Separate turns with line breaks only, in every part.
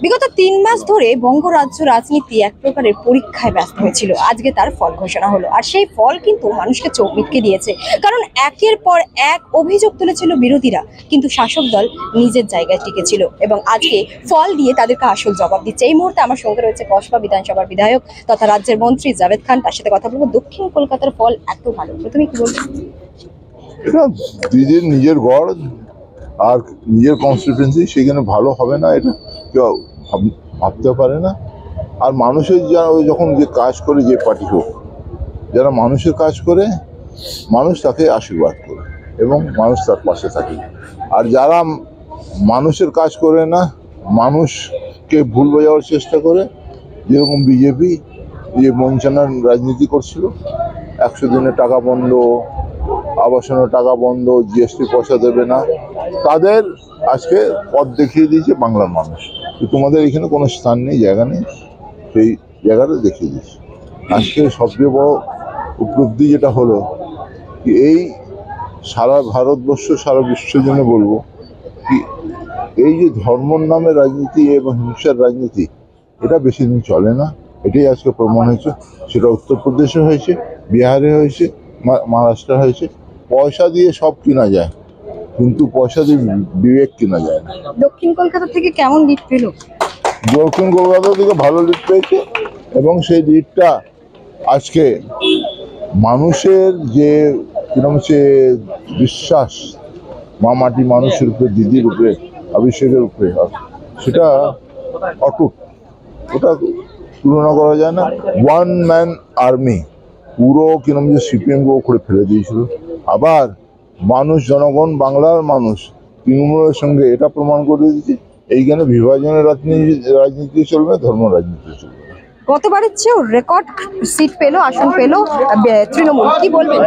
বিগত ৩ মাস ধরে বঙ্গরাজ্য রাজনীতি এক প্রকারের পরীক্ষায় ব্যস্ত হয়েছিল। আজকে তার ফল ঘোষণা হলো, আর সেই ফল কিন্তু মানুষকে চোখ বিটকে দিয়েছে। কারণ একের পর এক অভিযোগ তুলেছিল বিরোধীরা, কিন্তু শাসক দল নিজের জায়গায় টিকেছিল এবং আজকে ফল দিয়ে তাদেরকে আসল জবাব দিচ্ছে। এই মুহূর্তে আমার সঙ্গে রয়েছে কসবা বিধানসভার বিধায়ক তথা রাজ্যের মন্ত্রী জাভেদ খান। তার সাথে কথা বলবো। দক্ষিণ কলকাতার ফল এত ভালো, প্রথমে কি বলবেন?
এটা দিদির নিজের গড় আর নিজের কনস্টিটিউয়েন্সি, সেখানে ভালো হবে না এটা কেউ ভাবতে পারে না। আর মানুষের যখন যে কাজ করে, যে পার্টি হোক, যারা মানুষের কাজ করে, মানুষ তাকে আশীর্বাদ করে এবং মানুষ তার পাশে থাকে। আর যারা মানুষের কাজ করে না, মানুষকে ভুল বোঝাবার চেষ্টা করে, যেরকম বিজেপি যে বঞ্চনার রাজনীতি করছিল, 100 দিনে টাকা বন্ধ, আবাসনের টাকা বন্ধ, জিএসটি পয়সা দেবে না, তাদের আজকে পথ দেখিয়ে দিয়েছে বাংলার মানুষ। তোমাদের এখানে কোনো স্থান নেই, জায়গা নেই, সেই জায়গাটা দেখিয়ে দিয়েছে। আজকে সবচেয়ে বড় উপলব্ধি যেটা হলো, এই সারা ভারতবর্ষ, সারা বিশ্বের জন্য বলবো কি, এই যে ধর্মর নামে রাজনীতি এবং হিংসার রাজনীতি, এটা বেশি দিন চলে না। এটাই আজকে প্রমাণ হয়েছে। সেটা উত্তরপ্রদেশে হয়েছে, বিহারে হয়েছে, মহারাষ্ট্রে হয়েছে। পয়সা দিয়ে সব কিনা যায়, কিন্তু পয়সা দিয়ে বিবেক কিনা যায় না।
দক্ষিণ কলকাতা থেকে কেমন লিড পেল?
দক্ষিণ কলকাতা থেকে ভালো লিড পেয়েছে এবং সেই লিডটা আজকে মানুষের যে কিরকম সে বিশ্বাস মা মাটি মানুষের উপরে, দিদির উপরে, অভিষেকের উপরে, সেটা অটুট। ওটা তুলনা করা যায় না। ওয়ান ম্যান আর্মি পুরো কিরকম যে সিপিএম কে করে ফেলে দিয়েছিল। আবার মানুষ, জনগণ, বাংলার মানুষ তৃণমূলের সঙ্গে এটা প্রমাণ করে দিয়েছে, এইখানে বিভাজনের রাজনীতি চলবে, ধর্ম রাজনীতি চলবে।
গতবারের চেয়েও রেকর্ড সিট পেলো, আসন পেলো তৃণমূল, কি বলবেন?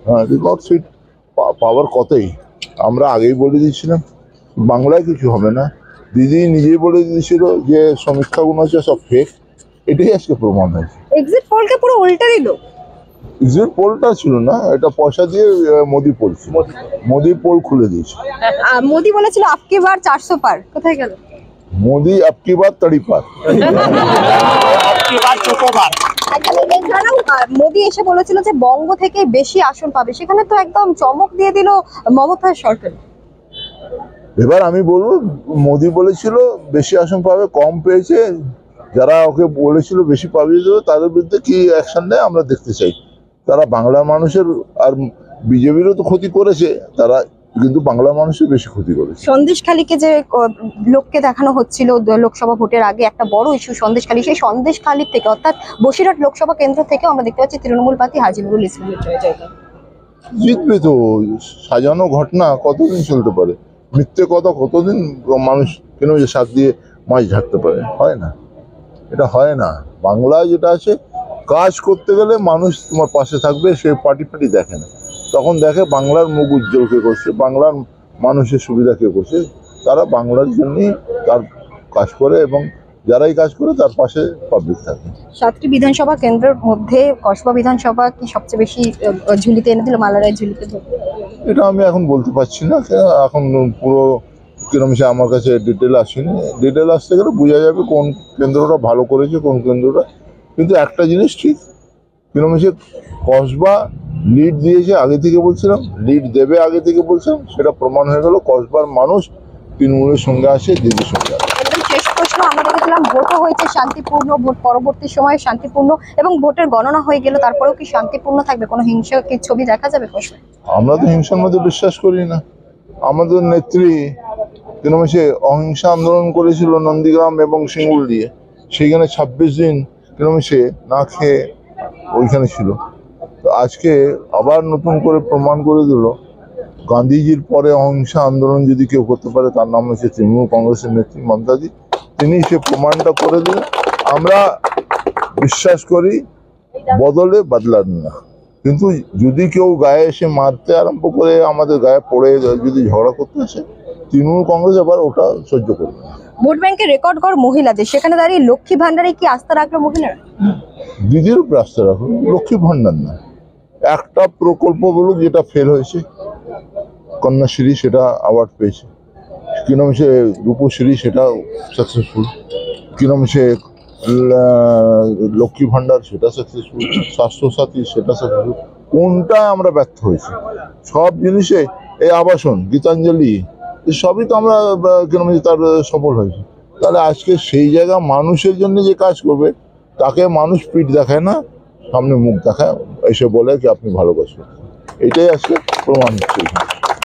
হ্যাঁ, রেকর্ড সিট পাওয়ার কথাই আমরা আগেই বলে দিয়েছিলাম। বাংলায় কিছু হবে না, দিদি নিজেই বলে দিয়েছিল যে সমীক্ষাগুলো হচ্ছে সব ফেক। এটাই আজকে প্রমাণ হয়েছে।
এক্সিট পোলকে পুরো উল্টে দিল।
এক্সিট পোলটা ছিল না, এটা পয়সা দিয়ে মোদি পোল ছিল। মোদি পোল খুলে দিয়েছে।
মোদি বলেছিল আপকি বার 400 পার, কোথায় গেল?
মোদি আপকি বার 30 পার।
মোদি এসে বলেছিল যে বঙ্গ থেকে বেশি আসন পাবে, সেখানে তো একদম চমক দিয়ে দিল মমতা সরকার।
এবার আমি বলবো, মোদি বলেছিল বেশি আসন পাবে, কম পেয়েছে। যারা ওকে বলেছিল বেশি পাবে তাদের বিরুদ্ধে কি অ্যাকশন নেয় আমরা দেখতে চাই। তারা বাংলার মানুষের আর বিজেপিরও তো ক্ষতি করেছে, তারা কিন্তু বাংলার মানুষের বেশি ক্ষতি করেছে।
সন্দেশখালীকে যে লোককে দেখানো হচ্ছিল লোকসভা ভোটের আগে, একটা বড় ইস্যু সন্দেশখালী। সেই সন্দেশখালীর থেকে অর্থাৎ বসিরহাট লোকসভা কেন্দ্র থেকে আমরা দেখতে পাচ্ছি তৃণমূল প্রার্থী হাজী নুরুল ইসলামের জয়জয়কার।
জিতবে তো। সাজানো ঘটনা কতদিন চলতে পারে? মিথ্যে কথা কতদিন মানুষ কেন যে শাক দিয়ে মাছ ঢাকতে পারে? হয় না, এটা হয় না। বাংলায় যেটা আছে, কাজ করতে গেলে মানুষ তোমার পাশে থাকবে, সে পার্টি ফাটি দেখে না। তখন দেখে বাংলার মুখ উজ্জ্বল কে করছে, বাংলার মানুষের সুবিধা কে করছে। তারা বাংলার জন্যই তার কাজ করে এবং যারাই কাজ করে তার পাশে পাবলিক থাকে।
7টি বিধানসভা কেন্দ্রের মধ্যে কসবা বিধানসভা কি সবচেয়ে বেশি ঝুলিতে এনে দিল, মালারায় ঝুলিতে?
এটা আমি এখন বলতে পারছি না, এখন পুরো কিরম সে আমার কাছে ডিটেল আসেনি। ডিটেল আসতে গেলে বোঝা যাবে কোন কেন্দ্রটা ভালো করেছে, কোন কেন্দ্রটা। কিন্তু একটা জিনিস ঠিক, কিরম সে কসবা লিড দিয়েছে আগে থেকে বলছিলাম, লিড দেবে আগে থেকে বলছিলাম, সেটা প্রমাণ হয়ে গেল। কসবার মানুষ তৃণমূলের সঙ্গে আসে, দিদির সঙ্গে আসে।
একদম শেষ প্রশ্ন, আমরা দেখেছিলাম ভোটও হয়েছে শান্তিপূর্ণ, ভোট পরবর্তী সময়ে শান্তিপূর্ণ এবং ভোটের গণনা হয়ে গেল, তারপরেও কি শান্তিপূর্ণ থাকবে? কোনো হিংসা কি ছবি দেখা যাবে কসবায়?
আমরা তো হিংসার মধ্যে বিশ্বাস করি না। আমাদের নেত্রী কিরম সে অহিংসা আন্দোলন করেছিল নন্দীগ্রাম এবং সিঙ্গুর দিয়ে, সেইখানে 26 দিন কিরম সে না খেয়ে ওইখানে ছিল। তো আজকে আবার নতুন করে প্রমাণ করে দিল, গান্ধীজির পরে অহিংসা আন্দোলন যদি কেউ করতে পারে তার নাম হচ্ছে তৃণমূল কংগ্রেসের নেত্রী মমতাজি। তিনি সে প্রমাণটা করে দিলেন। আমরা বিশ্বাস করি বদলে বদলার না, কিন্তু যদি কেউ গায়ে এসে মারতে আরম্ভ করে, আমাদের গায়ে পড়ে যদি ঝগড়া করতে আসে, তৃণমূল কংগ্রেস আবার ওটা সহ্য করবে না।
ভোট ব্যাংকের রেকর্ড গড় মহিলাদের, সেখানে দাঁড়িয়ে লক্ষ্মী ভান্ডারে কি আস্থা রাখলো মহিলারা?
দিদির উপরে আস্থা রাখুন, লক্ষ্মী ভান্ডার না। একটা প্রকল্প বলুক যেটা ফেল হয়েছে, কন্যাশ্রী, সেটা অ্যাওয়ার্ড পেয়েছে, কি নাম সে রূপশ্রী, সেটাও সাকসেসফুল। কি নাম সে লক্ষ্মী ভাণ্ডার, সেটা সাকসেসফুল। স্বাস্থ্যসাথী, সেটা সাকসেসফুল। কোনটায় আমরা ব্যর্থ হয়েছি? সব জিনিসে, এই আবাসন, গীতাঞ্জলি, এই সবই তো আমরা কি নাম তার সফল হয়েছি। তাহলে আজকে সেই জায়গা মানুষের জন্য যে কাজ করবে, তাকে মানুষ পিঠ দেখায় না, সামনে মুখ দেখায়, এসে বলে কি আপনি ভালো কাজ করছেন। এটাই আজকে প্রমাণ হচ্ছে।